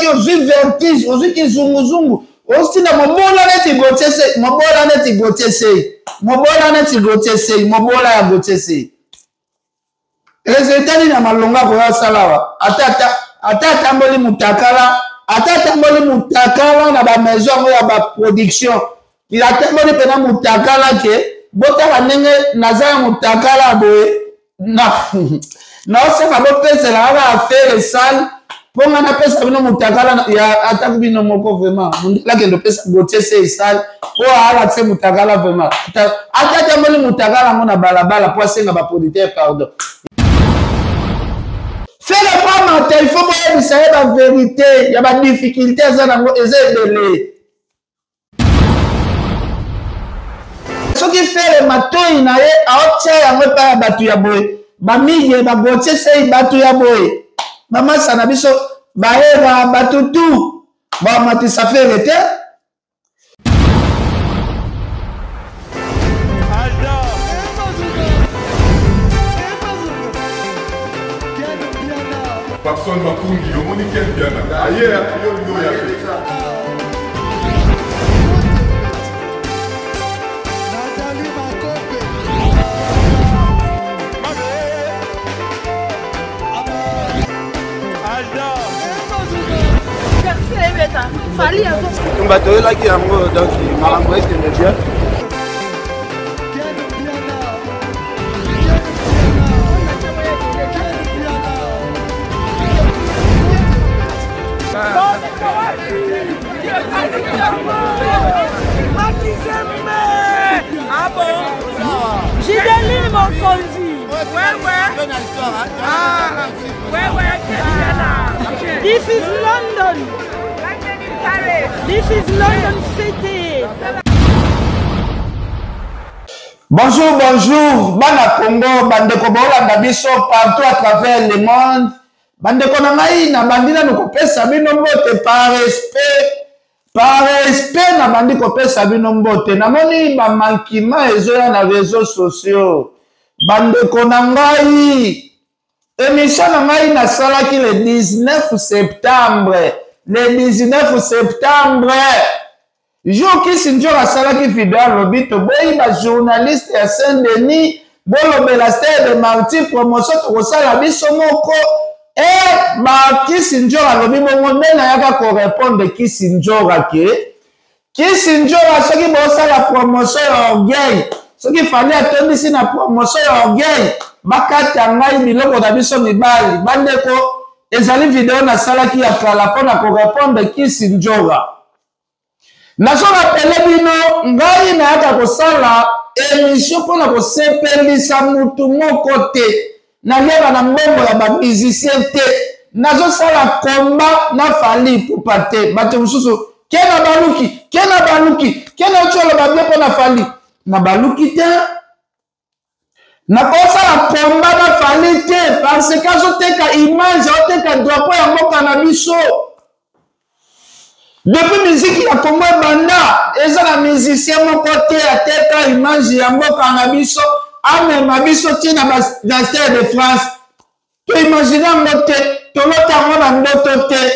soki ozwi vertige ozwi kizunguzungu osina mobola neti gotese mobola neti gotese mobola neti gotese mobola ya gotese resultat ni na malonga ko ya salawa ata tamboli mutakala na ba maison ya ba production il a tamboli pena mutakala ke bota ndenge nazaya mutakala boye na osaka bopesa la affaire sale ponga na pesa bino mutakala ya ataku bino moko vraiment mundela ke ndo pesa gotese sale po ala tse mutakala vraiment ata tamboli mutakala ngona balabala po asenga ba producteur pardon. Fais le pas mental, il faut voir la vérité. Il y a des difficultés, il y a des délais. Ce qui fait le matin, il y a un autre pas battu ya boy. Bamige, bagote sei battu ya boy. Maman sanabiso, baera battu tout. Ba mati ça fait rete. Personne m'a conduit, on dit quel bien. Ailleurs, il y a Gideline mon conduit. This is London. This is London City. Bonjour, Bana Congo, bandeko bolanda biso partout à travers le monde. Bandeko na ngai na bandina nokopesa bino mbote par respect na bandi kopesa bino mbote. Namoni ba mankima ezoya na réseaux sociaux. Bandeko na ngai émission na ngai na salaki le 19 septembre. Le 19 septembre. Jour qui sinjo la salaki vidéo lobito boyi ba journaliste ya Saint-Denis bolo belaster de Marty promotion to sala biso moko ba Kisinjora lobi bongo ndena yaka ko répondre Kisinjora ke Kisinjora soki bo sala promotion ya orgueil soki fali atondisi na promotion ya orgueil bakata ngai biloko na biso mibali bandeko ezali vidéo na salaki ya kala pona ko répondre Kisinjora. Nazo rappele bino ngai na yaka ko sala émission pona ko sepelisa mutu moko te na leba na mbongo ya ba musicien te nazo sala combat na Fally Ipupa te bato mususu kena cholo ba bien pona Fally na baluki te na ko sala combat na Fally te parce que azo teka image oteka drapeau ya mboka na biso. Depuis musique ya Congo banda eza na musicien moko te ateka image ya mboka na biso amema biso tina na Stade de France. To imagine ngote to lota ngona ndoto te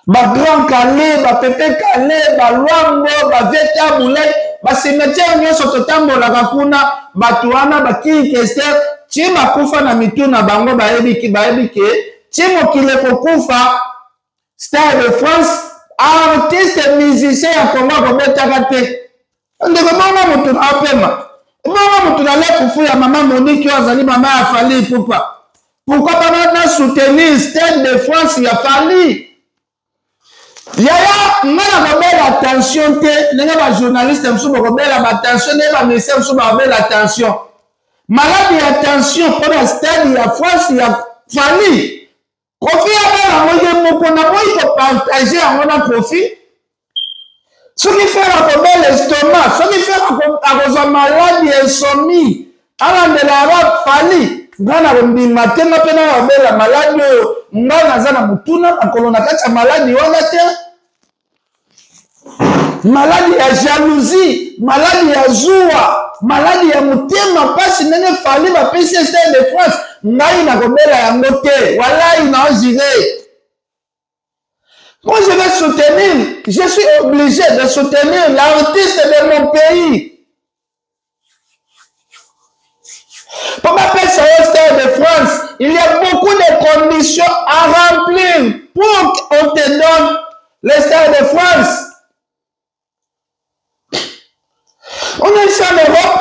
ba Grand Calais ba Pepe Calais ba Luambo ba Veta Mulai ba cimetière nyonso totambola kakuna batu wana ba Kester chima kufa na mituna bango bayebi ke chimo kile kokufa Stade de France. Artiste musicien ya Congo kobetaka te ndeko bongo mutu apema bongo mutu na lefufu ya mama Monique azali mama ya Fally Ipupa. Pourquoi pas na soutenir Stade de France ya Fally yaya ngana kobela attention te ndenge ba journaliste msubo kobela ba attention ne ba musicien msubo kobela attention malade ya attention pour la Stade ya France ya Fally. Profit à la moyenne, mon pour partager à mon profit. Ce qui fait la belle estomac, ce qui fait la maladie insomnie, à la de l'arabe Fally, ngana rumbi matema pena la belle maladie, ngana zana mutuna, na kolona kacha maladie wana te. Maladie ya jalousie, maladie ya joie, maladie ya mutema pasi nene Fally ba PC Stade de France. Ngai na kobela yango te walai na ozire Moi, je vais soutenir, je suis obligé de soutenir l'artiste de mon pays. Pour m'appeler ça au Stade de France, il y a beaucoup de conditions à remplir pour qu'on te donne le Stade de France. On est ici en Europe.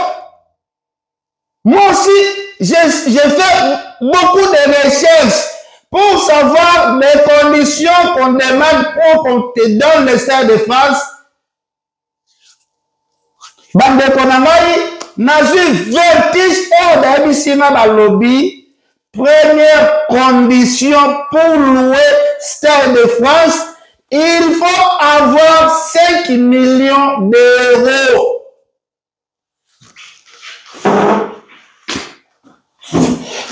Moi aussi, j'ai fait beaucoup de recherches pour savoir les conditions qu'on demande pour qu'on te donne le Stade de France. Bande Konamai, Nazi vertige hors d'Abissima Balobi. Première condition pour louer Stade de France, il faut avoir 5 millions d'euros.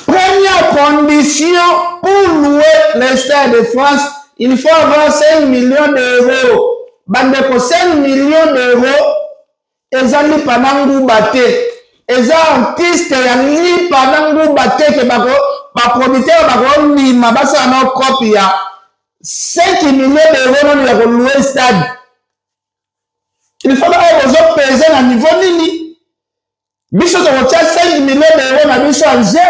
Première condition pour louer le Stade de France, il faut avoir 5 millions d'euros. Bandeko 5 millions d'euros, ezali panangu bate. Eza artiste ya li panangu bate ke bako, ba producteur bako nima basa na copy ya 5 millions d'euros non ya ko louer stade. Il faut pas aux peser na niveau nini. Biso to kotia 5 millions d'euros na biso anje.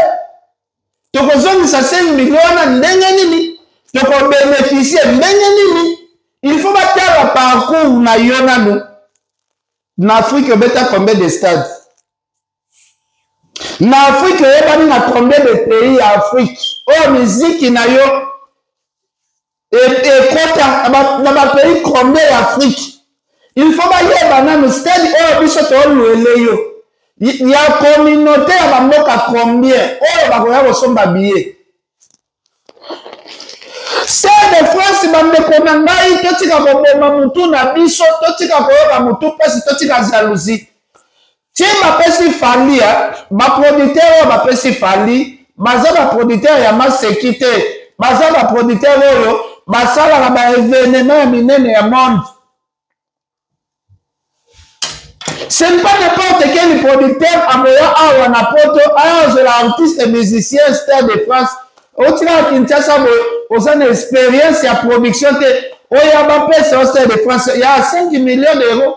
Tokozongisa 5 millions na ndenge nini? Toko bénéficier ndenge nini? Il faut battre le parcours na yonano. En Afrique, on a combien de stades? En Afrique, on a combien de pays en Afrique? Oh, musique, il y a et quand dans ma pays, combien d'Afrique? Il faut pas y avoir un stade, oh, il y a une communauté à la combien? Oh, il y a un billet. Stade de France, bande konangai, totika koboma mutu na biso, totika koyoka mutu pasi, totika jalousie. Tie bapesi fali, ba producteur bapesi fali, baza ba producteur ya masekite, baza ba producteur oyo, basala na ba événement minene ya monde. Ce n'est pas n'importe quel producteur amoya awa na poto, je l'artiste musicien Stade de France. Au Tina Kinshasa, vous avez une expérience de production. Il y a un Stade de France, il y a 5 millions d'euros.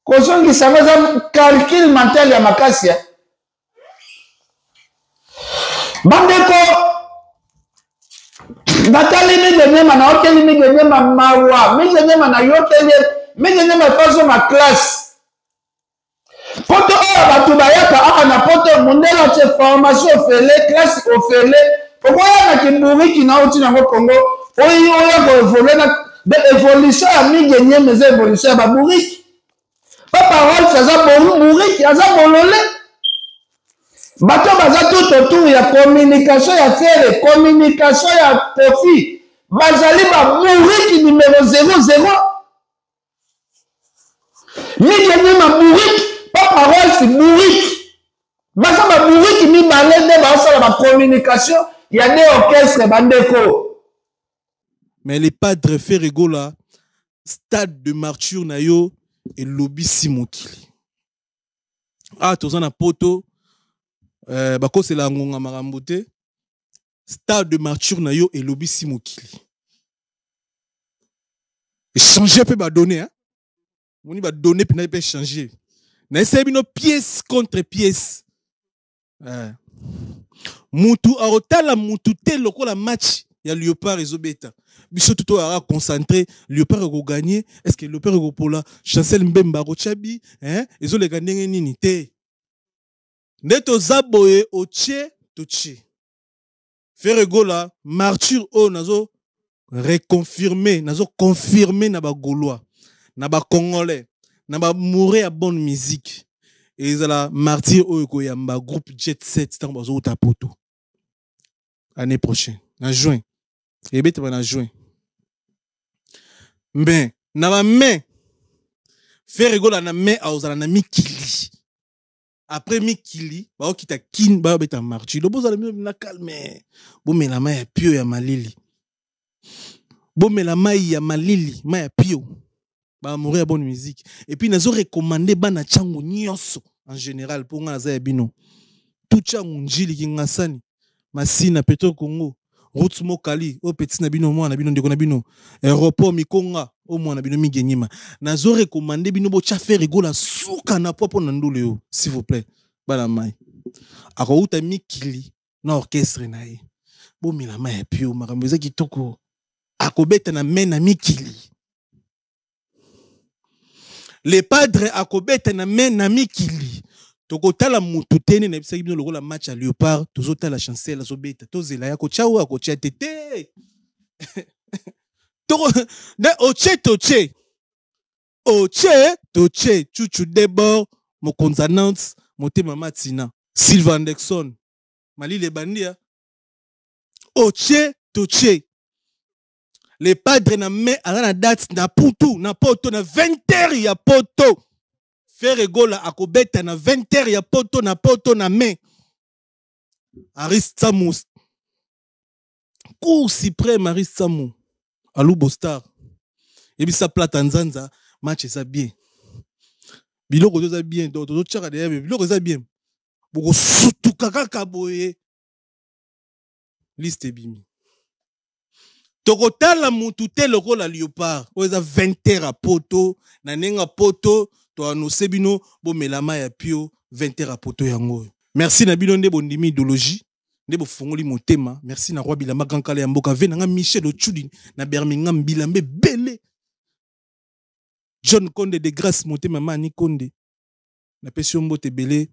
Quand on a un calcul mental, il y a Makassia. Bandeko, Nathalie, ma classe. Poto batu bayaka na poto mundela che formation ofele classe ofele pourquoi na kiburi kina uti na Congo oya ko evoluer na de évolution ya migenya mais évolution ba buriki pas parole ça bon buriki ça bolole bato baza tout autour ya communication ya faire communication ya profit bazali ba buriki numéro 00 migenya ma buriki pas parole, c'est bourrique. Mais ça va bourrique, il y a la communication, il y a des orchestres, bandeko. Mais les padres Ferrego là, stade de martyr nayo et lobby simokili. Ah, tous en a poto, bako c'est la ngonga marambote. Stade de martyr nayo et lobby simokili. Et changer peut ba donner, hein? On y va donner puis peut changer. N'essaie pas pièce contre pièce. Moutou arotala moutou tel la match. Il y a Léopard et Zobeta. Biso tout a concentré. Léopard a gagné. Est-ce que Léopard a pour la Chancel Mbemba Rochabi? Hein? Ils ont les gagné nini te. Neto zaboye o tche to tche. Ferrego la martyr o nazo reconfirmé, nazo confirmé na ba Gaulois, na ba Congolais. Naba mourir à bonne musique et ils la martyr au Koyamba groupe Jet Set tant bazo tapoto année prochaine en juin et bête en juin mais naba mais faire rigoler na mais à osala na mikili après mikili ba okita kin ba bête en martyr le boza le na calme bo mais la main ya pio ya malili bo mais la main ya malili main ya pio ba mourir à bonne musique et puis nazo recommander bana changu nyonso en général pour nga za bino tout changu njili ki ngasani masina peto Congo route Mokali, au petit nabino, moi, nabino, ndeko nabino, aéroport Mikonga, au moins nabino migenyima. Nazo recommandé bino bo chafe rigola souka na popo nandule s'il vous plaît. Bala mai. Ako uta mikili na orchestre na ye. Bo milama ya pio makambo kitoko. Ako beta na mena mikili. Les padres ako beta na mena mikili. Toko tala mutu tene na bisaki bino lokola match à Léopard, tozo tala chancel azo beta, tozela ya ko chawa ko chia tete. Toko na oche toche. Oche toche chuchu debord mo consonance motema matina. Sylvain Anderson Mali le bandia. Oche toche. Les padres na me ala na date na putu na poto na 20h ya poto. Faire gola akobeta na 20h ya poto na main. Aristamu. Cour suprême Aristamu. Alou Bostar. Et puis ça plate en Zanza. Match ça bien. Biloko ça bien. Donc tchaka derrière. Biloko ça bien. Boko sutu kaka kaboye. Liste bimi. Tokotala mutute loko la Léopard. Oza 20h à poto. Na nenga poto. Nous bino bo melama ya pio 20h à poto yango. Merci na bino nde bondimi idéologie nde bo fongoli motema. Merci na roi Bilamba kankala ya mboka ve na Michel Ochudi na Birmingham Bilambe belé. John Konde de grâce motema mani Konde na pesio mbote belé.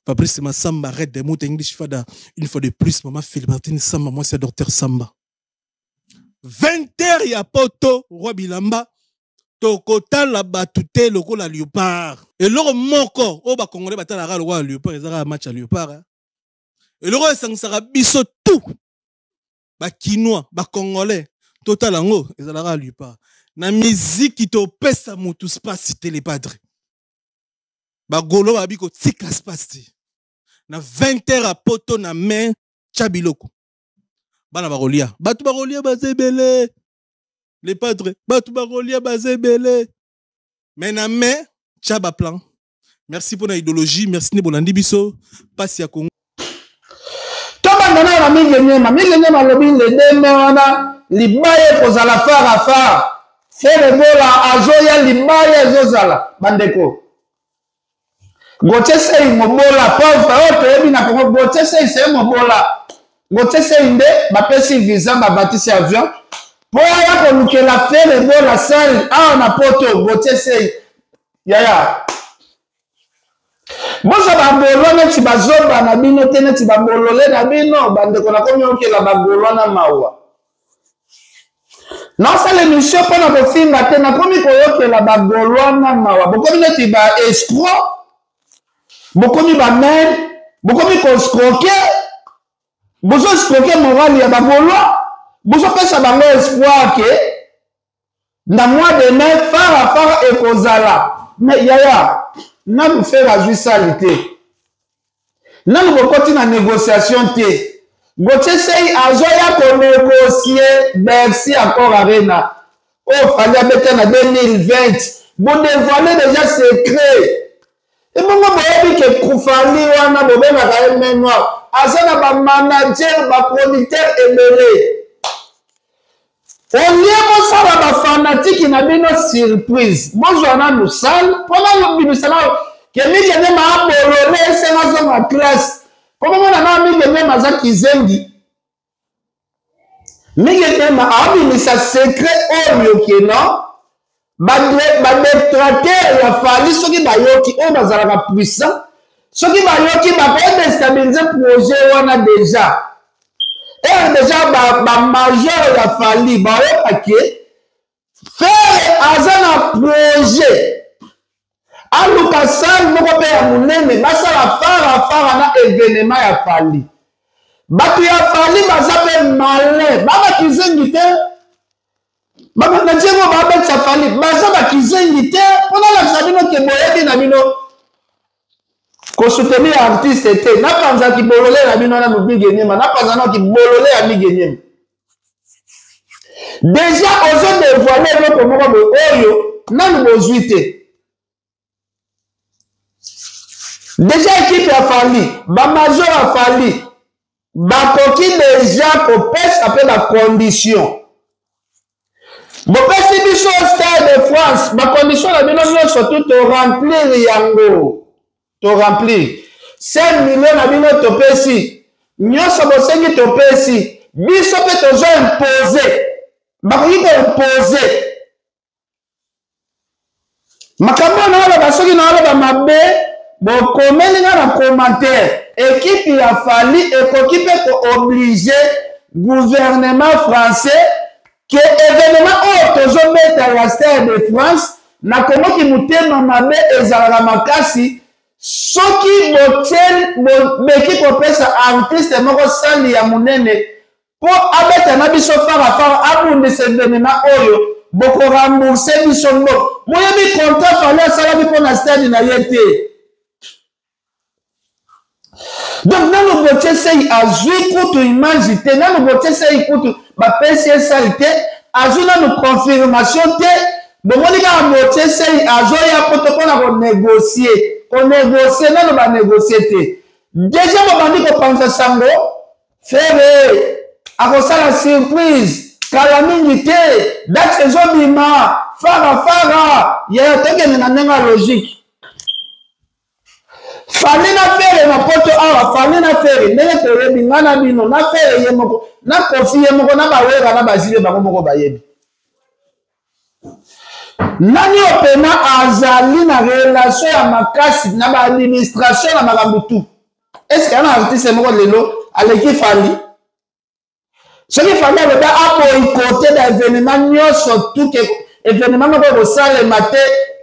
Fabrice Massamba Red de Mote English Fada une fois de plus maman Philbertine Samba moi c'est docteur Samba. 20h ya poto roi Bilamba. Tokota la batute loko la Léopard. Et loro moko o ba congolais batala ra loko la Léopard ezara match à Léopard. Et loro esangsara biso tout. Ba kinois, ba congolais, total ngo ezala ra Léopard. Na musique qui to pesa mutu space les padres. Ba golo ba biko tika space. Na 20h à poto na main chabiloko. Bana ba rolia. Batu ba rolia ba zebele. Les padres, Batoubarolia Bazebele. Mename, Tchaba plan. Merci pour la idéologie, merci pour l'andibiso. Passe à Congo. Toba nana na mingenya lobi le demona libaye kozala fara fara. Fere bola azoya libaye zozala bandeko. Goche sei mobola pauvre oto ebi na Congo goche sei mobola. Goche sei inde bapesi visa babatisi avion. Voilà comme que la fait le bon la salle on a poto boté c'est yaya bon ça va bolona ti bazoba na bino tene ti babolole na bino bande kona komi oke la bagolona mawa non ça l'émission pendant que film matin na komi ko oke la bagolona mawa bokomi ti ba escroc bokomi ba men bokomi ko escroquer bozo escroquer moral ya bagolona. Vous avez un espoir que dans le mois de mai, Fara et Kozala. Mais yaya, nous faisons la justice. Nous continuons la négociation. Gauthier Sey a pour négocier Bercy encore Arena. Oh, fallait mettre en 2020. Vous dévoilez déjà secret. Et bon, vous voyez que Koufali, on a besoin de la noire. Azana ba manager, ba producteur éméré. On lieu ça va fanatique qui n'a bien surprise. Bonjour à nous salle. Pendant le ministère que mi gagné ma bololé c'est ma classe. Comment on a mi gagné ma zaki zengi. Mi gagné ma abi ça secret au qui non. Ba détraquer la fali ceux qui ba yoki on bazala puissant. Ceux qui ba yoki ba pas déstabiliser projet on a déjà. Et déjà, ma major a fallu, ma paquet, faire un projet. À l'occasion, nous avons fait un mais ça la faire un événement a fallu. Batu a fallu, ça fait malin. Baba qui s'invite, baba n'a pas fait ça fallu. Baba qui s'invite, pendant la sabino qui est nabino. Ko soutenir artiste était na panza ki bololé na bino na mubi genyema na panza na ki bololé a mi genyema déjà ozo dévoiler le comment de oyo na nubozwite déjà équipe a fallu ba major a fallu bakoki déjà kopesa pe ba condition. Bopesi biso Stade de France, ba condition na bino nyonso tout to remplir yango. To remplir. 5 millions na bino topesi. Nyonso bosengi topesi. Biso pe tozo imposer. Bakoki ko imposer. Makambo na wala basoki na wala ba mabe, bo komeli na commentaire. Équipe ya fali ekoki pe ko obliger gouvernement français que événement tozo mettre la Stade de France na komoki mutema mabe ezala makasi soki botel beki kopesa artiste moko sali ya munene po abeta na biso fara abunde ce événement oyo boko rembourser biso ngo moyebi contrat fali asala bi pona stade na yete. Donc nano bote sei azui kutu image te nano bote sei kutu ba pesi salite azui nano confirmation te bomoni ka bote sei azoya protocole na ko négocier nano ba négocier te déjà ba bandi ko pensa sango fere akosala surprise kala mingi te date ezobima fara ya tokende na nenga logique. Fali na fere na poto awa fali na fere ndenge toyebi ngana bino na fere ye moko na kofi ye moko na bawera na bazile bango moko bayebi nani opena azali na relation ya makasi na ba administration na makambo tu. Est-ce que un artiste moko lelo aleki fali soki fali aloba aboykote da événement nyonso tout ke événement moko kosalema te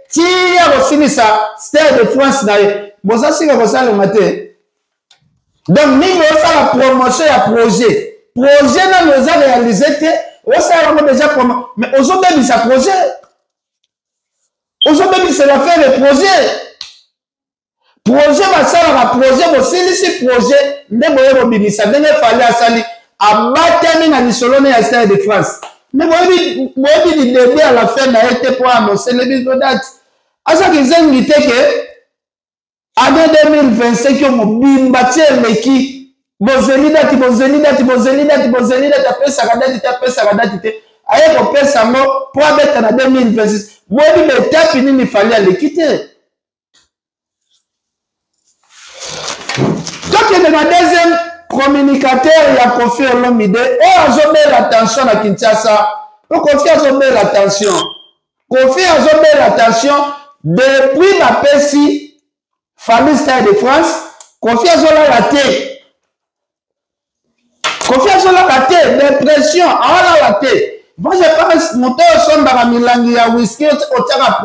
ti ya kosilisa Stade de France na ye boza sika kosalema te. Donc ningi osala promotion ya projet na noza réalisé te osala yango déjà promo mais ozobebisa projet ozobebisa la faire le projet basalaka projet bosilisi projet nde boye bobimisa ndenge fali asali abatami na lisolone ya Stade de France mais boyebi du début à la fin na ye te po annoncer le biso date azaki zengi te ke année 2025 yo mobimba tie leki bozeli dati apesaka dati te aye kopesa ngo po abeta na 2026 boyebi betapi nini fali aleki te. Tokende na deuxième communicateur ya Koffi Olomide oyo azobela attention na Kinshasa po Koffi azobela attention depuis bapesi Fali Stade de France Koffi azolala te dépression awalala te. Moi je pense moto osombaka milangi ya whisky otiaka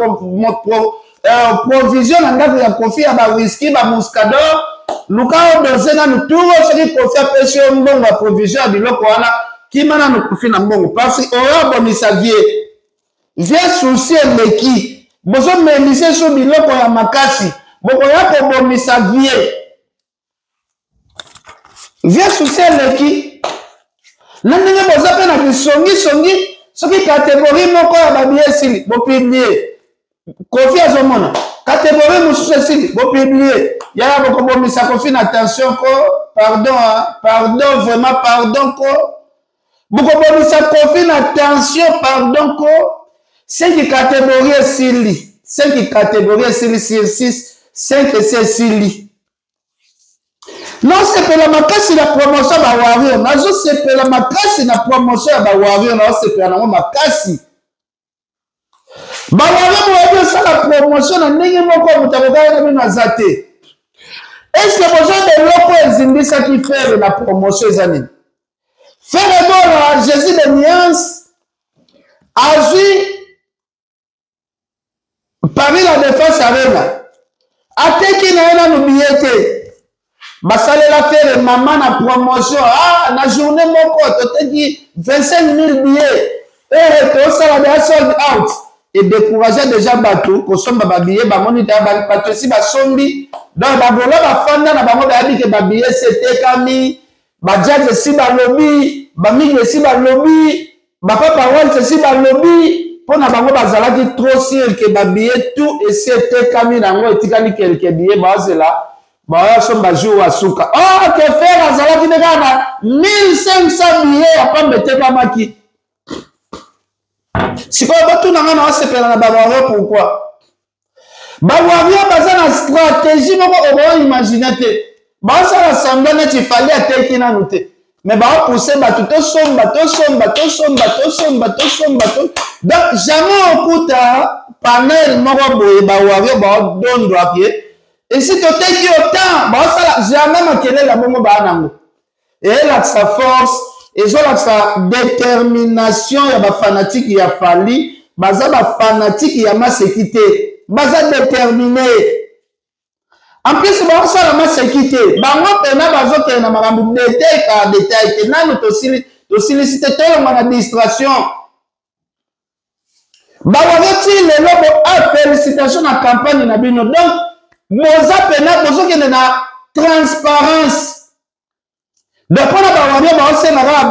provision na ndako ya Koffi ya ba whisky ba muscador luka odoze nanu turo soki Koffi apesi yo mbongo ya provision ya biloko wana kima nanu Koffi na mbongo parce oyo abomisa vie souci eleki bozomelise so biloko ya makasi bokoya kobomisa vie souci eleki na ndenge boza mpe na bisongisongi soki kategori moko ya babie esili bopiblie Koffi azomona kategori mosusu esili bopiblie yaya bokobomisa Koffi na attention ko pardon vraiment pardon ko bokobomisa Koffi na attention pardon ko 5 catégories esili 5 catégories esili sur 6 5 esili. Non sepela makasi na promotion ba Warrior nazo sepela makasi na promotion ya ba Warrior na sepela nango makasi ba Warrior mo sala promotion na ndenge moko mutakoka na bino azate. Est-ce que besoin de loko ezindisa ki faire la promotion ezani faire bon Jésus de Nuance azui Paris la défense arena ateki na ena nubiete basalela faire maman na promotion na journée moko toteki 25 000 billets et sala de sold out et décourager déjà bateau kosomba ba billets bamoni ta bateau si basombi donc babola bafanda na bango bayabi ke ba billets c'était kami ba judge si ba lobby ba migi si ba lobby ba papa walt si ba lobby pona bango bazalaki trop sûr que ba billet tout et c'était kami nango etikali quelques billets bazela Bah, son bajou à souka. Oh, que faire à Zala qui n'a 1500 billets à pas mettre dans ma qui. Si quoi, bah, tout n'a pas se faire la bavarre, pourquoi? Bavarre, bah, ça la stratégie, bah, on va imaginer. Bah, ça rassemble, il fallait à tel qui n'a noté. Mais bah, pousser, bah, tout sombre. Donc, jamais on coûte à panel, moro, bah, donne droit. Et si tu t'es autant, bah, ça, jamais ma quelle la bombe, bah, nango. Et elle a sa force, et elle a sa détermination, il y a des fanatiques, il y a fallu, bah, ça, bah, fanatique, il y a ma sécurité, bah, ça, déterminé. En plus, bah, ça, la ma sécurité, bah, moi, pena, bah, ça, t'es na marambu, détail, car détail, t'es na, nous, t'oscillicité, t'es la distraction. Bah, on va dire, les lobos, ah, félicitations à la campagne, nabino. Donc, moza pena, bozo, qui est na transparence. D'après la bavardia, bah, on s'est n'a pas,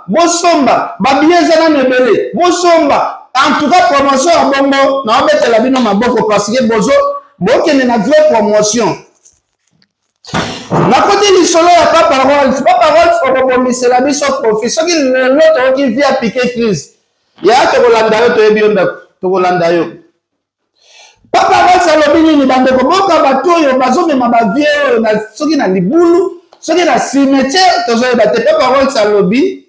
bosomba, babien zana nebele, bosomba. En tout cas, promotion à bongo, na obete la bino maboko, parce que bozo, boke n'est na vraie promotion. Na côté du solo, il n'y a pas parole, c'est pas parole, c'est la mise au profit. Ce qui l'autre qui vient piquer crise. Il y a Togolandayo, Togolandayo. Pas parole, ça le bini, ni bande de boka, batoyo, bazo, mais ma bavie, ce qui n'a ni boulou, ce qui n'a cimetière, toujours batté, pas parole, ça le bini.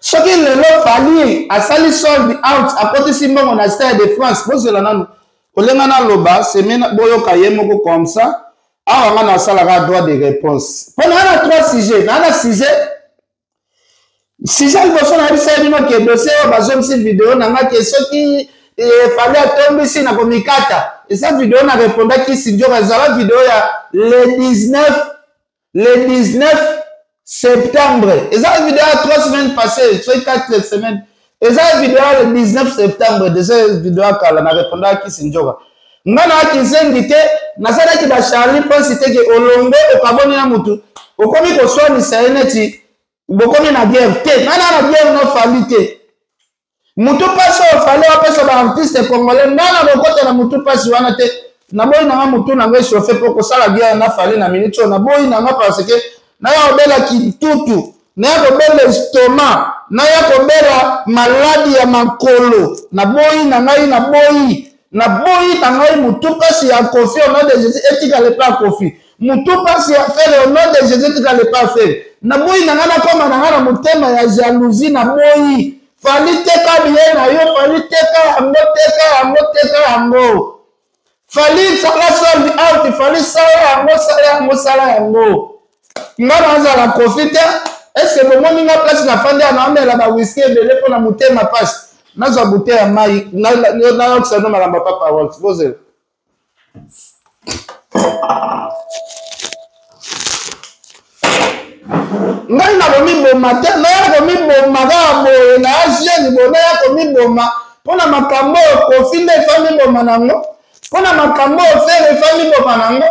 Ce qui le lot fallu, à sali solde out, à côté Simon, on a Stade de France, vous c'est la nan, au lengana loba, c'est mena, boyo kayemoko comme ça. Ah, on a un droit de réponse. On a 3 sujets. On a un sujet. Sujet, il faut que le dossier, on va faire une vidéo. On a une question qui fallait tomber ici dans le Mikata. Et cette vidéo, on a répondu qui si Dieu la vidéo le 19 septembre. Et cette vidéo a 3 semaines passées, 4 semaines. Et cette vidéo le 19 septembre. De cette vidéo, on a répondu à qui si Dieu. Ngana akizendite nasala ki ba Charlie pense que olongo okaboni na mutu okomi ko swani saeneti bokomi na guerre te nana na guerre no falite mutu paso fale opesa ba artiste congolais nana bokote na mutu pasi wana te na boyi na mutu na ngai chauffer pour ko sala guerre na fale na minute na boyi na nga parce que na ya obela kitutu na ya obela estomac na ya obela maladie ya makolo na boyi na ngai na boyi na boyi tangai mutu pasi ya Kofi au nom de Jésus et tu n'allais pas Kofi mutu pasi ya faire au nom de Jésus tu n'allais pas faire na boyi na ngana koma na ngana mutema ya jalousie na boyi fali teka bien na yo fali teka yango fali sala solde out fali sala yango ngana za la Kofi te est-ce que le monde n'a place na fandi na amela ba whisky belé pour na mutema pasi nazo bouteille ya mai na oxano malamba pas parole supposé ngai na bomi boma te na ya bomi boma ga bo na jeune bona ya bomi boma pona makambo Kofi ne fami boma nango pona makambo faire fami boma nango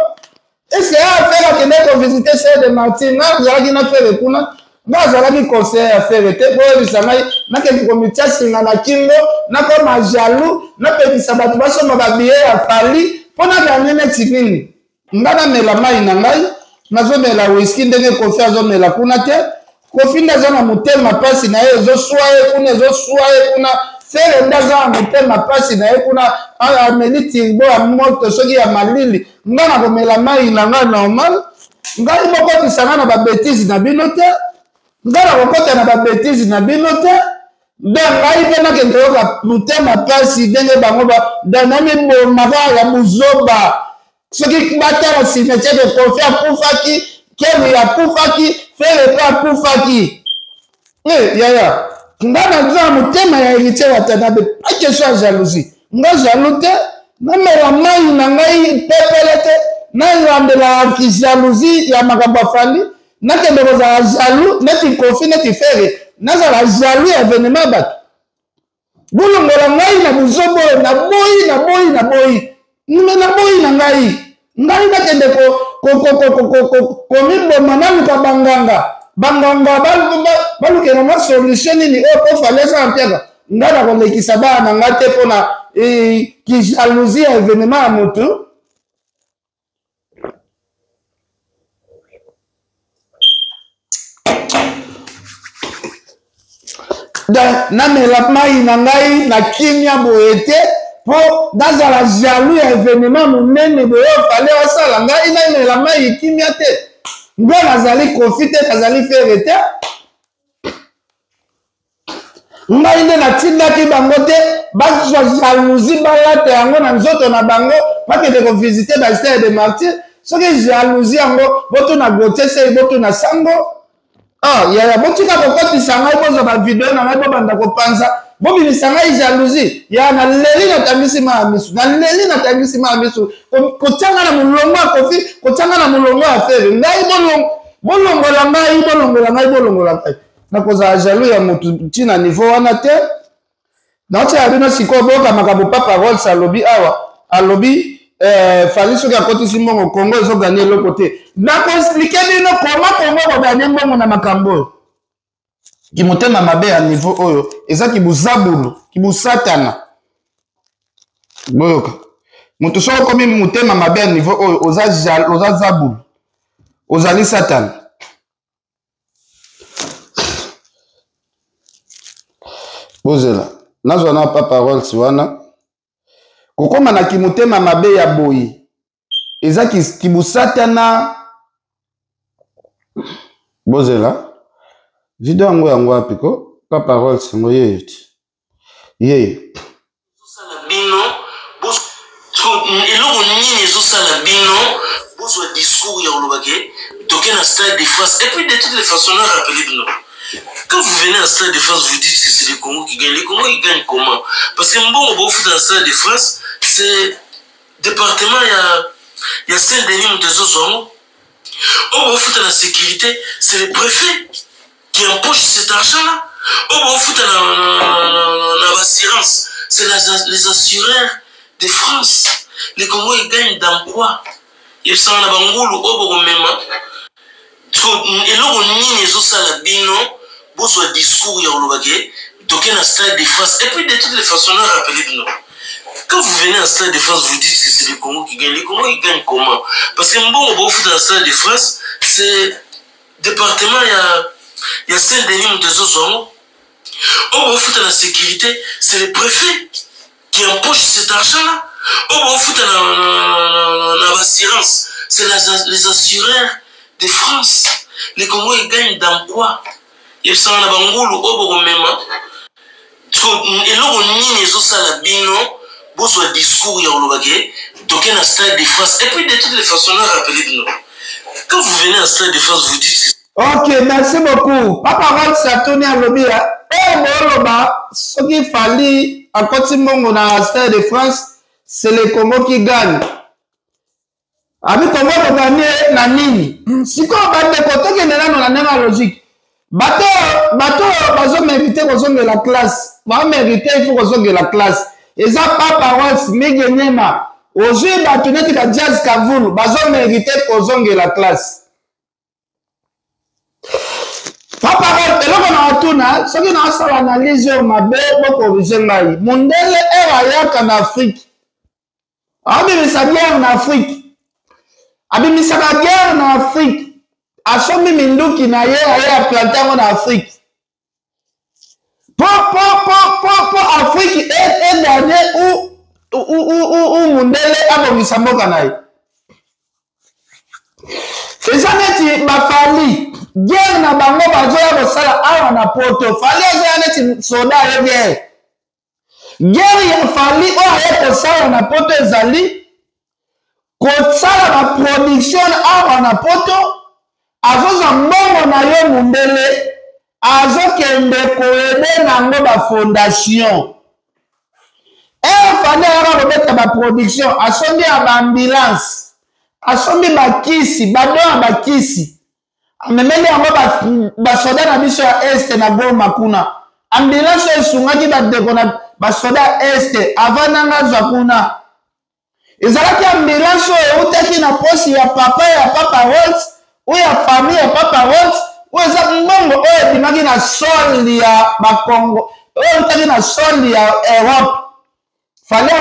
est-ce que ya faire que ne visiter celle de Martin na zalaki na faire kuna na zalaki conseil à faire te bo bisamai na ke komita singa na kingo na ko ma jaloux na pekisa bato basoma ba billet ya fali pona gagner na tikini ngana mela mai na ngai nazo mela whisky ndenge Kofi azo mela kuna te Kofi ndaza na mutema pasi na ye zo soye kuna faire ndaza na mutema pasi na ye kuna a meliti bo ya moto soki ya malili ngana ko mela mai na ngai normal ngai boko tisanga na ba bêtises na bino te ngara kokota na ba bêtises na bino te donc ngai pena ke ndoka mutema pasi ndenge bango ba danami bo magala muzoba soki batala cimetière de Kofi akufaki kemi akufaki fere pa akufaki yaya ngana za mutema ya héritier wa tanabe pas question ya jalousie nga jaloux te na mera mai na ngai pepele te na yandela ki jalousie ya makambo afandi na kende ko za jaloux neti Kofi neti fere na za la jaloux événement bato bulongola ngai na buzobo na boyi nime na boyi na ngai na kende ko miboma na luka banganga baluke na solution nini o fale sa mpeka ngana ko lekisa bana ngate pona ki jalousie événement ya mutu namela mai na ngai na kimia boye te mpo nazala jaloux ya événement monene boye fale osala ngai namela mai kimia te nga nazali kofi te nazali fere te ngai nde natindaki bango te bazwa jalousie balata yango na nzoto na bango bakende kovisite bastere de martyr soki jalousie yango botuna gotese botuna sango yaya botika kokotisa ngai bozwa bavideo na ngai bobanda kopanza bobimisa ngai jalousie ya naleli natangisi ma ya misu naleli natangisi ma ya misu kotianga na molongo ya kofi kotianga na molongo ya fere ngai bolongola ngai nakozala jaloux ya motu ntina niveau wana te naotia bino sikoyo boyoka makambo papa Rolls alobi awa alobi fali soki akotisi mbongo Congo ezoganye eloko te nakoexplike bino koma Congo koganye mbongo na makambo oyo kimotema mabe ya niveau oyo eza kibuzabulu kibusatana boyoka moto soki okomi motema mabe ya niveau oyo oza zabulu ozali satana bozela nazwa na papa Rolls wana kokoma na kimotema mabe ya boyi eza kibusatana bozela video yango apiko papa Rolls ngo yeye bino eloko nini ezosala bino bozwa discours ya olobake toke na Stade de France et puis de toutes les façons on a rappelé bino. Quand vous venez à Stade de France, vous dites que c'est les Congos qui gagnent. Les Congos, ils gagnent comment? Parce que bon, on fout dans Stade de France, c'est département, il y a Saint-Denis, Montezozouamo. On va foutre dans la sécurité, c'est les préfets qui empochent cet argent-là. On va foutre dans l'assurance, c'est les assureurs de France. Les Congos, ils gagnent dans quoi? Ils sont en Bangoulou, au Bogomema. Et là, on y est au bino, bozwa discours ya olobake, toke na Stade de France. Et puis de toutes les façons, on a rappelé bino. Quand vous venez à Stade de France, vous dites que c'est les Congos qui gagnent. Les Congos, ils gagnent comment? Parce que bon, on va foutre dans Stade de France, c'est département, il y a Saint-Denis, Montezozouamo. On va foutre dans la sécurité, c'est les préfets qui empochent cet argent-là. On va foutre dans l'assurance, c'est les assureurs de France. Les Congos, ils gagnent dans quoi? Ils sont en Bangoulou, au Bogomema. Et là, on y est au bino, bozwa discours ya olobake, toke na Stade de France. Et puis de toutes les façons, on a rappelé bino. Quand vous venez à Stade de France, vous dites que... Ok, merci beaucoup. Papa Rolls Satoni Alobia. Boloba, ce qu'il fallait, à côté de mon Stade de France, c'est les Congos qui gagnent. Abi Congo gagné na nini siko bande koto ke nena na nena logique bato bazo mériter kozonga la classe ba mériter il faut kozonga la classe eza papa Rolls migenyema oje bato neti ka jazz kavulu bazo mériter kozonga la classe papa Rolls eloko na atuna soki na sala analyse yo mabe boko bizengai mondele era yaka na Afrique abi misabia na Afrique abimisaka guerre na Afrique asomi minduki na ye aye plantango na Afrique po Afrique est dernier ou mundele abongisa mboka na ye eza neti bafali guerre na bango bazoya kosala awa na poto fali azoya neti soda ye guerre ya fali oyo aye kosala na poto ezali kosala la production awa na poto azoza mbongo na yo mundele azokende koede nango bafondation fande yaka kobeta baproduction asombi ya baambulance asombi bakisi bado ya bakisi amemeli yango basoda na biso ya este na Goma kuna ambulance esungaki badeko na basoda ya este avandanga zwa kuna ezalaki ambulance oyo eutaki na posi ya papa Rolls ou ya famille ya papa Rolls ou eza mbongo oyo ebimaki na solde ya bakongo oyo eutaki na solde ya Europe fale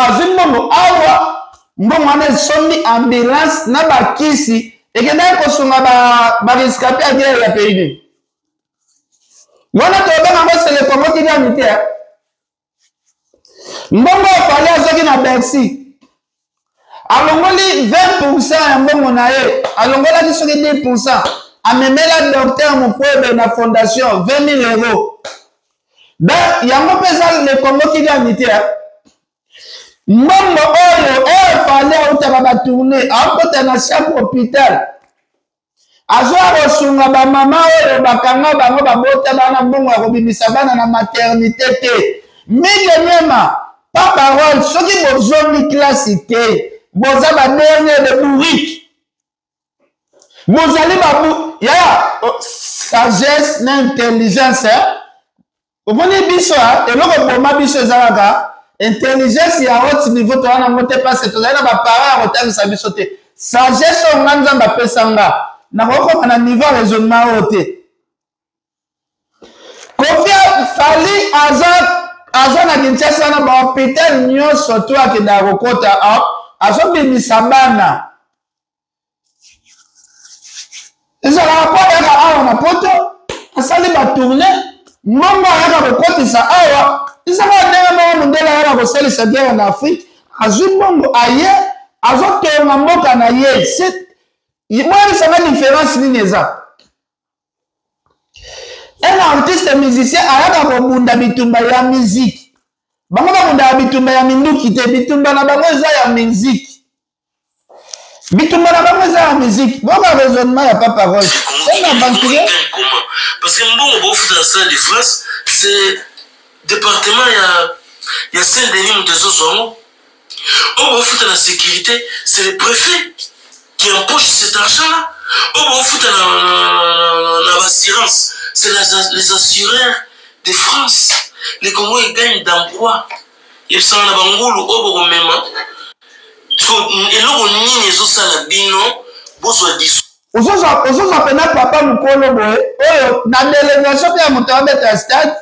azwi mbongo awa mbongo wana esombi ambulance na bakisi ekendaki kosunga barescapé ya guerre ya pays nini Wana tobenga c'est le Congo qui vient muté. Mbongo fallait azoki na Bercy. Alongoli 20% ya mbongo na ye. Alongola ki soki 10%. Amemela docteur Mukwebe na fondation 20 000 euros. Donc yango pesa le Congo qui vient muté. Mbongo oyo fallait utaka ba tourner. Akota na chaque hôpital. Azwa kosunga ba mama oyo bakanga bango babota bana mbongo ya kobimisa bana na maternité te. Mema pas parole soki bozongi classe te boza ba dernier de bourrique. Bozali babu ya sagesse na intelligence. Omoni biso eloko boma biso ezalaka intelligence ya haut niveau to wana ngote passe to na ba parents rotangisa biso te. Sagesse o nganza ba pesanga. Na koko na niveau raisonnement ote. Kofia fali aza na Kinshasa na ba hôpital nyonso to akenda kokota azo bimisa bana. Ezala rapport ya awa na poto asali ba tourner mbongo ya kokotisa awa izala ndenge mondela ya kosalisa guerre na Afrique azwi mbongo aye azo tonga mboka na ye. Moi, ça va différence nineza. Un artiste musicien a la bunda bitumba ya musique. Bango bunda bitumba ya minduki te bitumba na bango eza ya musique. Bitumba na bango eza ya musique. Bon raisonnement ya pas parole. C'est un banquier. Parce que mbongo bo futa la salle de France, c'est département ya Saint-Denis Mutezo. On bo futa la sécurité, c'est le préfet qui empoche cet argent-là. On va foutre l'assurance. C'est les assureurs de France. Les Congolais ils gagnent dans quoi? Ils sont en Bangolo, au Bogomema. Et là, on n'y est aussi à la bino. Bonsoir, dis. Ozo appena papa mukolo boy. Oh, na délégation ya mutabe ta stade.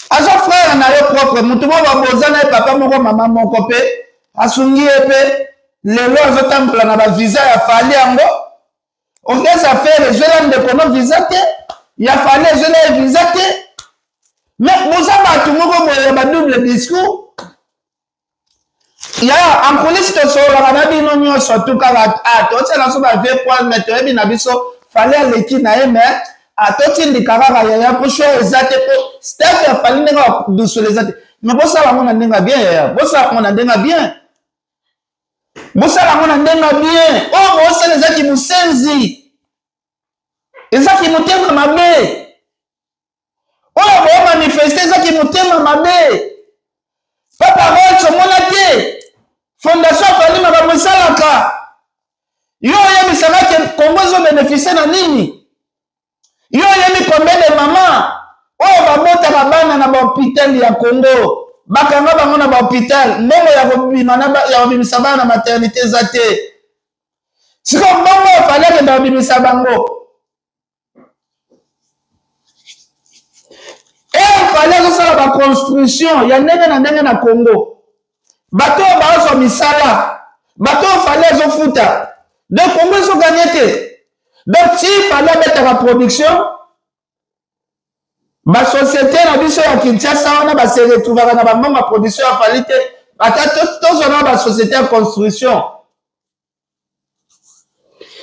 Azo frère na yo propre. Mutumo ba bozana papa moko mama moko pe. Asungi epe. Lelo azotambola na ba visa ya fali yango. On fait ça faire les jeunes de kono visa te. Ya fali jeunes visa te. Mais boza ba tumoko boye ba double discours. Ya en police to so la na bino nyonso to kala to tsela so ba ve point mettre bi na biso fali aleki na eme atoti ndikaka ya posho ezate po staff ya fali ndinga dusule ezate. Mais bosa la mona ndinga bien. Bosa mona ndinga bien. Bosala mona ndenga bien. Oh, bosala ezaki musenzi. Ezaki mutema mabe. Oh, bo manifester ezaki mutema mabe. Papa Rocho mona te. Fondation fali maba musalaka. Yo yemi sabaki Congo zo bénéficier na nini? Yo yemi combien de maman? Oh, babota babana na ba hôpital ya Congo. Bakanga bango na ba hôpital mbongo ya kobima na ya kobimisa bana na maternité zate. Siko mbongo fallait que kobimisa bango. Fallait que ça la construction ya ndenge na Congo. Bato bazo misala. Bato fallait zo futa. De Congo zo gagner. Donc si fallait mettre la production ba société na biso ya Kinshasa wana ba se retrouver na ba mbongo production ya qualité ata to ba société de construction.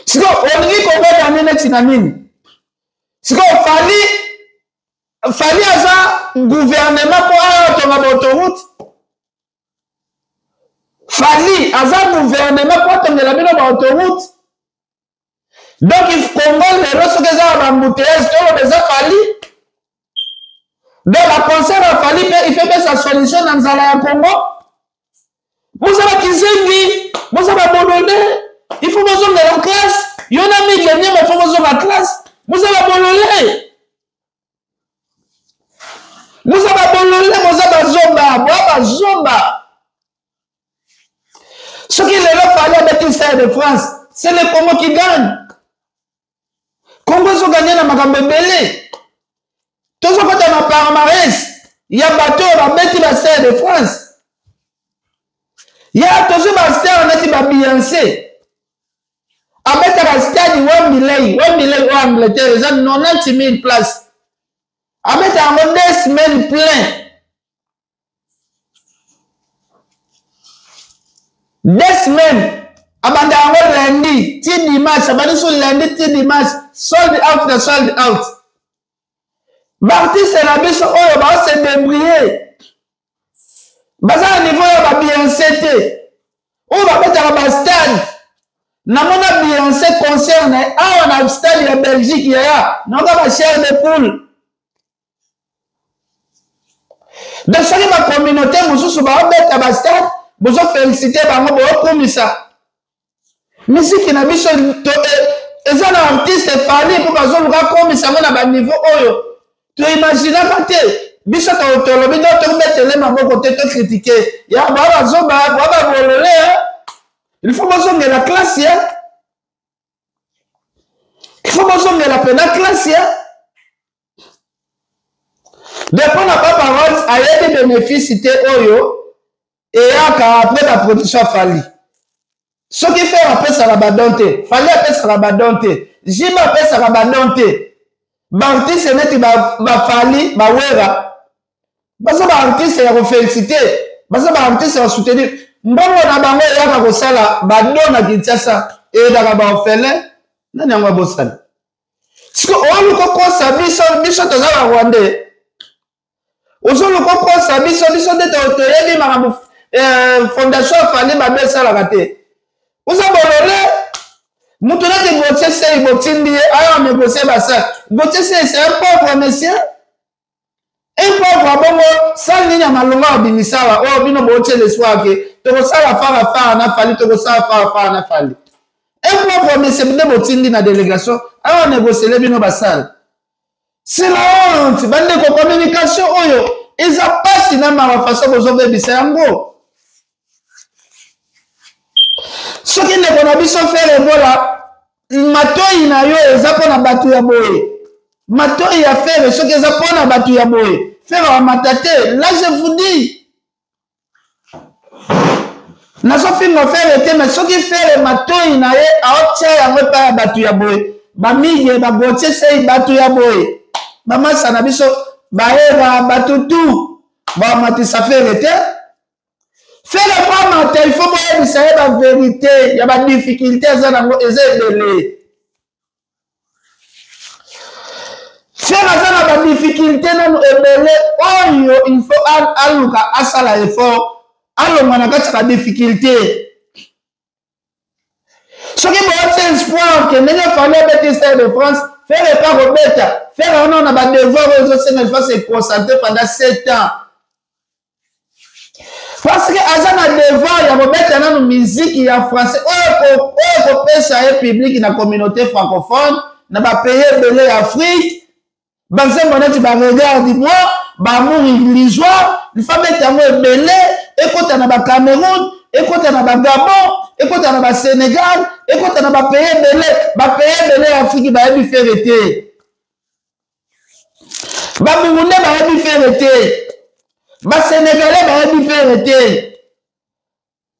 Siko olingi ko ba nene tina nini? Siko fali aza gouvernement pour atonga ba autoroute. Fali aza gouvernement pour atonga la bino ba autoroute. Donc il faut Congo les ressources ba embouteillage to les a fali. Donc la concert a fallu il fait sa solution dans la Congo. Vous avez Kizengi, vous avez abandonné. Il faut besoin de la classe. Il y en a mis les mais il faut besoin de la classe. Vous avez abandonné. Vous avez abandonné, vous avez zomba. Ce qu'il leur fallait mettre une stade de France, c'est le Congo qui gagne. Congo a gagné dans Makambembele. Tout ce que tu as palmarès, il y a bateau à mettre la stade de France. Il y a toujours un stade à mettre Beyoncé. À mettre la stade de 1 million en Angleterre, ils ont 90 000 places. abeta yango 2 semaines plein 2 semaines abanda yango lundi ti dimanche abandi so lundi ti dimanche sold out na sold out baartiste na biso oyo baose débrouiller baza na niveau ya babiense te oyo babetaka bastade namona biense concert na awa na stade ya Belgique yaya naoka bachair de poule de soki bacommunauté mosusu baobeta bastade bozofélicité bango boyokumisa misiki na biso eza na artiste fali mpo bazoluka komisa yango na baniveau oyo toimaginaka te biso tolobi ndo tokobetele maboko te tokritike ya baa bazoba baa babolole il faut bozongela classe ya il faut bozongela pena classe ya depo na paparole ayebi bénéfice te oyo eyaka après la production fali soki faire apesaka badon te fali apesaka badon te jiba apesaka badon te baartiste neti bafali bawera baza baartiste ya kofélicité baza baartiste ya soutenir mbongo na bango eyaka kosala badon na Kinshasa eyedaka baorphelin nani yango abosala siko oluka kosa biso toza barwande ozoluka kosa biso nde toyebi makambo fondation fali babesalaka te oza bolole mutu neti Gauthier Sey botindi ye aya négocier basala Gauthier Sey c'est un pauvre monsieur un pauvre abongo sali nini ya malonga obimisala oyo bino botie l'espoir ke tokosala farafara na fali tokosala farafara na fali un pauvre monsieur nde botindi na délégation aya négocier bino basala c'est la honte bandeko communication oyo eza pasi na mara façon bozobebisa yango soki ndeko na biso fere ebola matoi na yo eza mpona bato ya boye matoi ya fere soki eza mpona bato ya boye fere amata te là je vous dis nazofinga fere te mais soki fere matoi na ye aotia yango epai ya bato ya boye bamige bagotie sei bato ya boye bamasa na biso bayeba bato tu bamatisa fere te fere famata il faut boyebisa ye bavérité ya badifficulté eza nango eza ebele fere aza na badifficulté nano ebele oyo il faut aluka asala effort alonga na kati ya badifficulté soki boyoti espoir ke ndenge fali abeti stade de France fere epa kobeta fere wana na badevoir oyo ezosenga il faut se concentrer pendant 7 ans parce que aza na devoir ya kobeta nano miziki ya français oyo kopesa ye public na communauté francophone na bapays ebele ya Afrique banzembo neti baregarde moi bamour lisoire il faut beta yango ebele ekota na bacameroun ekota na bagabon ekota na basénégal ekota na bapays ebele ya Afrique bayebi fere te baburundais bayebi fere te basénégalais bayebi fere te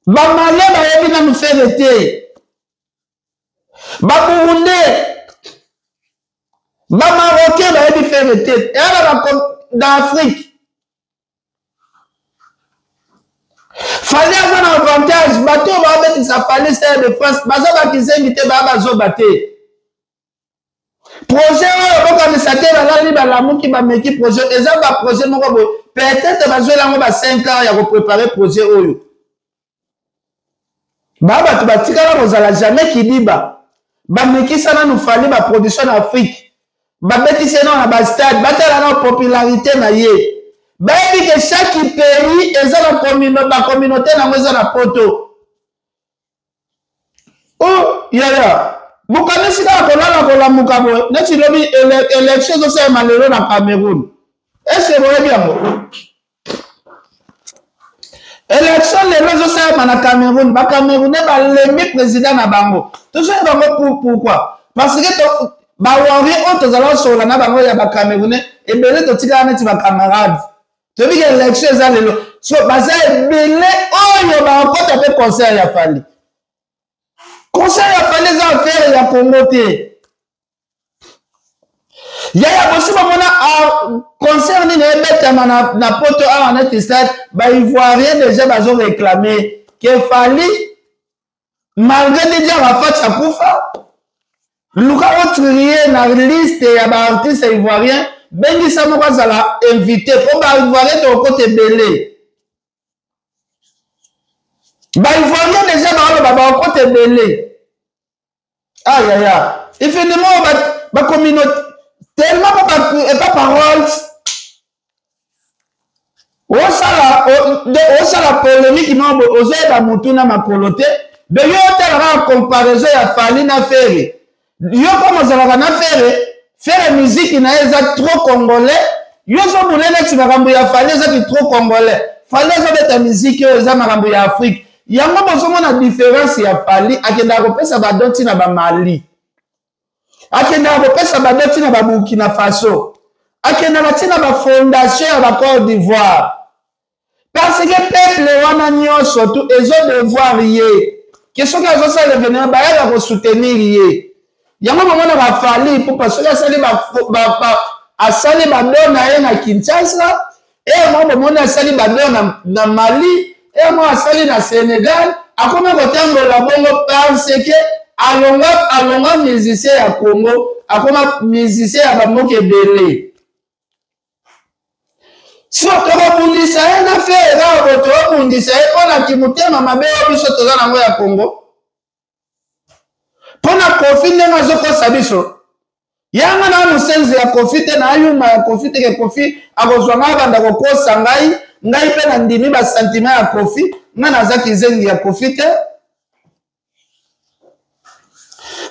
bamalais bayebi nanu fere te baburundais bamarocain bayebi fere te eyala d'Afrique fali aza na avantage bato oyo baobetisa fali stade de France baza bakizengi te baya bazoba te projet oyo bokanisa te balali balamuki bameki projet eza baprojet moko boye peut-être bazwela yango ba 5 ans ya koprépare projet oyo baya bato batikala kozala jamais kidiba bamekisa nanu fali baproduction na Afrique babetisi nao na bastade batala nao popularité na ye bayebi ke chaque pays eza na bacommunauté nango eza na poto o yaya bokanisi kaka kolala kolamuka boye neti lobi élection ezosalema lelo na Cameroun est-ce boyebi yango élection lelo ezosalema na Cameroun bacamerounais balembi président na bango tozoya bango pourquoi parce que bawari oyo tozala osola na bango ya bacamerounais ebele totikala neti bacamarade toyebi ke élection eza lelo so baza ebele oyo bakota mpe concert ya fali concert ya fali eza affaire ya Congo te Yaya bosi bamona concerne ne betama na poto a na stade ba ivoirien déjà bazo réclamer que fali malgré déjà Rafat Sakoufa luka otrier na liste ya ba artiste ivoirien bengi samo bazala invité pour ba ivoirien to côté belé ba ivoirien déjà ba côté belé aïe aïe il fait des mots ba communauté tellement pas parole osala polémique non ozoyeba mutu na makolo te de yo otalaka comparaison ya Fally na Ferry yo comme ozalaka na Ferry musique na ye eza trop congolais yo ozomona neti makambo ya Fally ezaki trop congolais Fally ezobeta musique oyo eza makambo ya Afrique yango bozomona différence ya Fally akendaka kopesa badon ntina bamali akendaka kopesa badon ntina baburkina faso akendaka ntina bafondation ya bacote d'ivoire parce que peuple wana nyonso tu ezo devoir ye que soki azosala événement bayaka kosoutenir ye yango bomona bafali mpo parce que asali badon na ye na Kinshasa mo bomona asali badon na Mali mo asali na Sénégal akoma kotambola bongo parce que alonga musicien ya Congo akoma musicien ya bamoke ebele si otokobundisa ye na Ferry otokobundisa ye mpona kimutema mabe oyo biso toza nango ya Congo mpona Kofi ndenge azokosa biso yanga na mosenzi ya Kofi te na ayuma ya Kofi te ke Kofi akozwanga abanda kokosa ngai mpe na ndimi basentima ya Kofi nga nazaki zengi ya Kofi te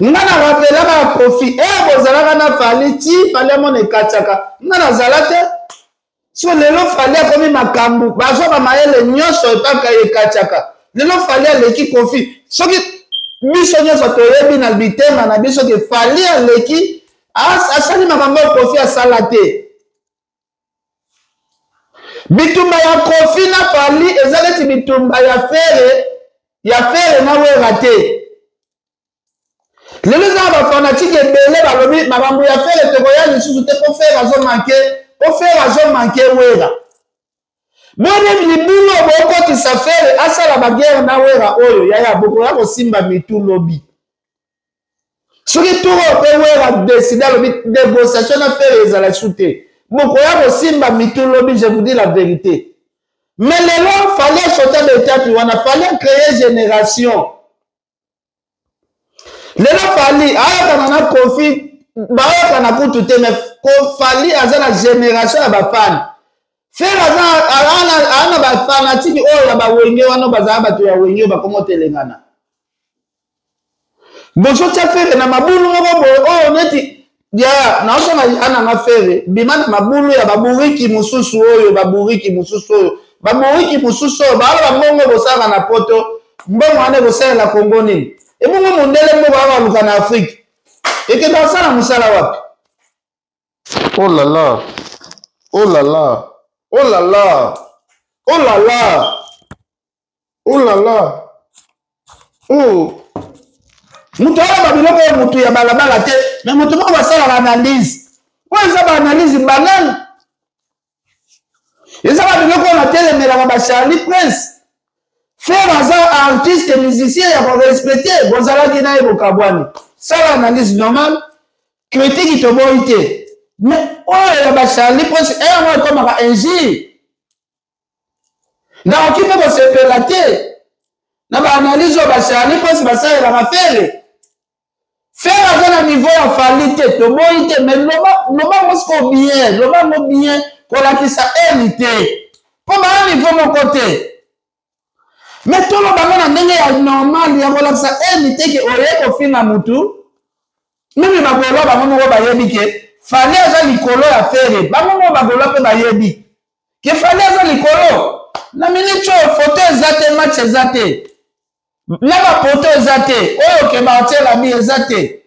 nga na rapelaka ya Kofi bozalaka na Fally ti Fally amona ekatiaka nga nazala te so lelo Fally akomi makambo bazwa bamayele nyonso epaka ekatiaka lelo Fally aleki Kofi soki biso nyonso toyebi na bitema na biso ke Fally aleki asali makambo ya Kofi asala te bitumba ya Kofi na Fally eza neti bitumba ya Ferry na Wera te lelo eza bafanatike ebele balobi makambo ya Ferry tokoya lisusu te po Ferry azomanke Wera bone libulu bokotisa Ferry asala bagere na Wera oyo yaya bokoya kosimba mitu lobi soki turo pe Wera décida lobi négociation na Ferry ezala su te bokoya kosimba mitu lobi je vous dis la vérité mais lelo Fally sauter de tapis wana Fally créer génération lelo Fally ayakana na Kofi bayakana kutu te mais Fally aza na génération ya bafani Ferry ana bafanatiki oyo ya bawenge wana bazala bato ya wenge bakomotelengana bozotia Ferry na mabulu moko boye oyo neti ya naosona ananga Ferry bima na mabulu ya baburiki mosusu oyo baburiki mosusu oyo bala bambongo bosalaka na poto mbongo wana bosalela Kongo nini ebongo mondele moko baluka na Afrique ekenda osala mosala wapi oh là là oh là là oh là là oh là là oh là là oh mutu ala babiloko oyo mutu ya balabala te me mutu moko basalaka analyse oyo eza baanalyse banani eza babiloko oyo natelemelaka baCharlie Prince Ferry aza artiste musicien ya korespecte bozalaki na ye bokabwani sala analyse normale critique toboyi te mais oyo ya baCharlie Prince yango ekomaka injure nakoki mpe kosepela te na baanalyse oyo baCharlie Prince basalelaka Ferry aza na niveau ya Fally te toboyi te mais lobango bien kolakisa eni te mpo bana niveau moko te mais tolobango na ndenge ya normal ya kolakisa eni te ke oye kofinga mutu mimi bakolo bango moko bayebi ke Fally aza likolo ya Ferry bango moko bakolo mpe bayebi ke Fally aza likolo na minute oyo foto eza te match eza te na bapoto eza te oyo ke baotiela bi eza te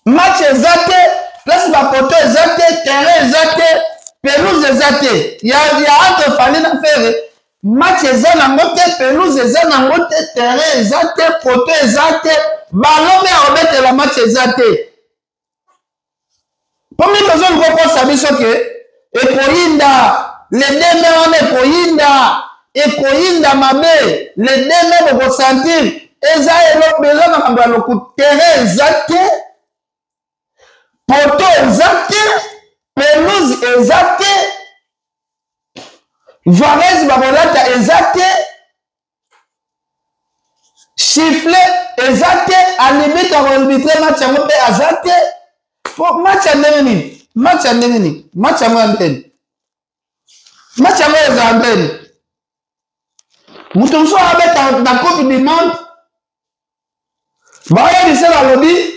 match eza te place bapoto eza te terrain eza te pelouse eza te ya entre Fally na Ferry match eza nango te pelouse eza nango te terrain eza te poto eza te ballon mpe akobetela match eza te Pour moi, les gens savent que ekoyinda les deme wana ekoyinda mabe les deme boko sentir eza elo besoin na kambo ya loku terrain eza te poto eza te pelouse eza te varese bakolata eza te chiffle eza te alimite akoarbitre match yango mpe aza te po match ya ndenge nini match ya ndenge nini match yango ya ndeni match yango eza ndeni moto mosusu abeta na coupe du monde baoyebise balobi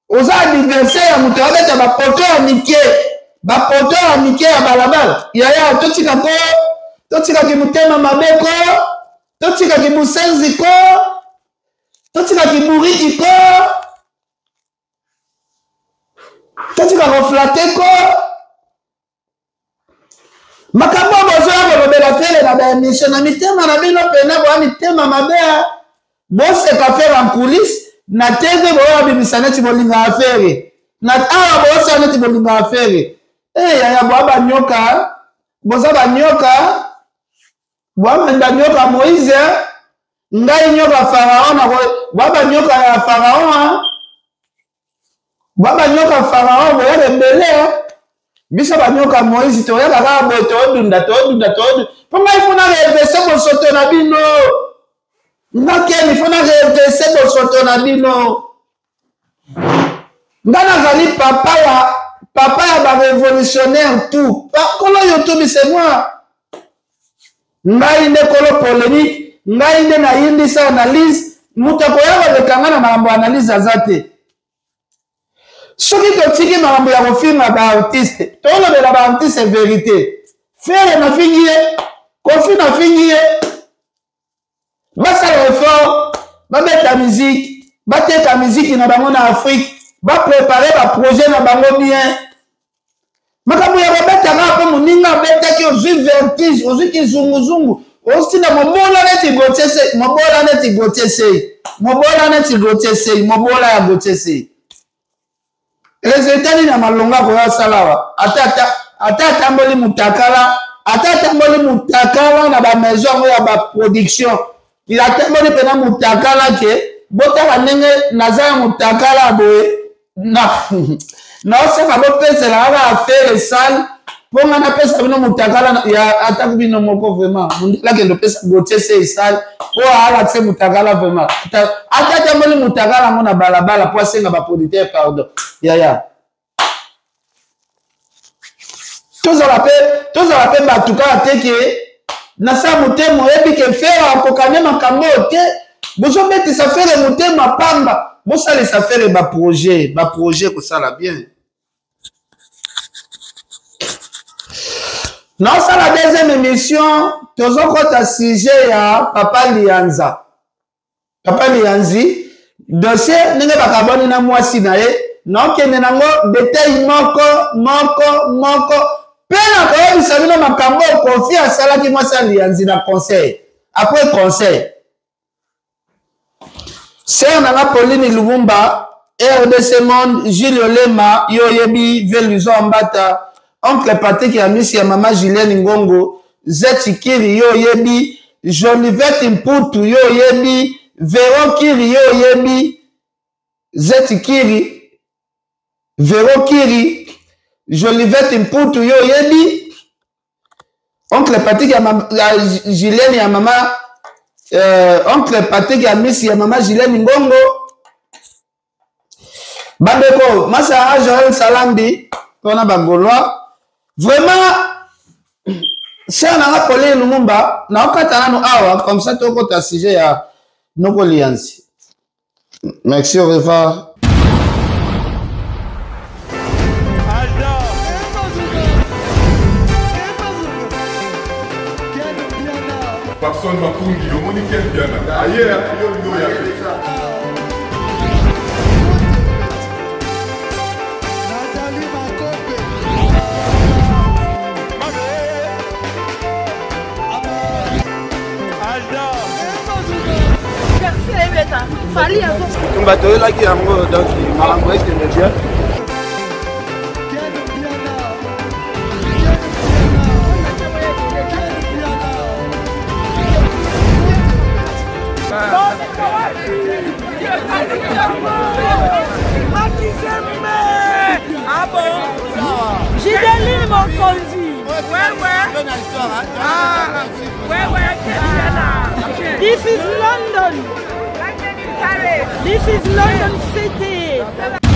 oza adversaire ya moto abeta bapoto ya mike ya balabala yaya totikaki motema mabe ko totikaki busenzi ko totikaki buriki ko totikaki flate ko makambo bozoya kolobela fere na baémission na mitema na bino pena boya mitema mabe boseka fere en coulisse na tv boya bimisa neti bolinga afere na awa bosa neti bolinga afere yaya boya banyoka boza banyoka banyoka Moïse ngai nyoka Pharaon boya banyoka ya Pharaon banyoka Pharaon boya rebele biso banyoka Moïse toyaka kaka boye todunda mpo ngai fona revese bosoto na bino ngakeni fona revese bosoto na bino nga nazali papa ya barévolutionnaire tout kolo youtube c'est moi ngai nde kolo polémique ngai nde nayindisa analyse moto akoya kolekanga na makambo analyse aza te soki totiki makambo ya kofinga baartiste tolobela baartiste vérité fere nafingi ye kofi nafingi ye basala effort babeta musique bateka musique na bango na Afrique baprépare baprojet na bango bien makambo ya babetaka mpo moninga abetaki ozwi vertige ozwi kizunguzungu osina mobola neti mobola ya gotese résultat nini ya malonga koya salawa ata atamboli mutakala na bamaison yango ya baproduction il atamboli mpena mutakala ke botaka ndenge naza ya mutakala boye naosaka bopesela kaka affaire sale mpo nga napesa bino mutakala ya atako bino moko vraiment mundelakende opesa gotese esale po alakise mutakala vraiment ata atamboli mutakala yango na balabala po asenga baproducteur pardon yaya tozala pe bato kaka te ke nasa motema oyebi ke fere akokane makambo te bozobetisa fere motema pamba bosalisa fere baprojet kosala bien naosala deuxième émission tozokota sujet ya papa lianzi dossier ndenge bakaboni na mwasi na ye naokende nango detail moko mpe nakoyebisa bino makambo kofi asalaki mwasi ya lianzi na conseil après conseil ser nanga Pauline Lumumba RDC Monde Jules Olema yo oyebi Veluzo Ambata oncle Patrick ya misi ya mama Julienne Ngongo Zetikiri yo oyebi Jolivette Mputu yo oyebi Vero Kiri yo oyebi Zetikiri Vero Kiri Jolivette Mputu yo oyebi oncle Patrick ya Julienne ya mama oncle Patrick ya misi ya mama Julienne Ngongo bandeko masa Joël Salambi pona bagolwa vraiment c'est nanga Pauline Lumumba na okata nanu awa comme ça tokota sujet ya noko lianzi merci au revoir. Personne m'a pour dire, on est quel bien. Ailleurs, il y a ça. Fali donc Ah bon? Gideline Mokonzi. This is London. This is London City.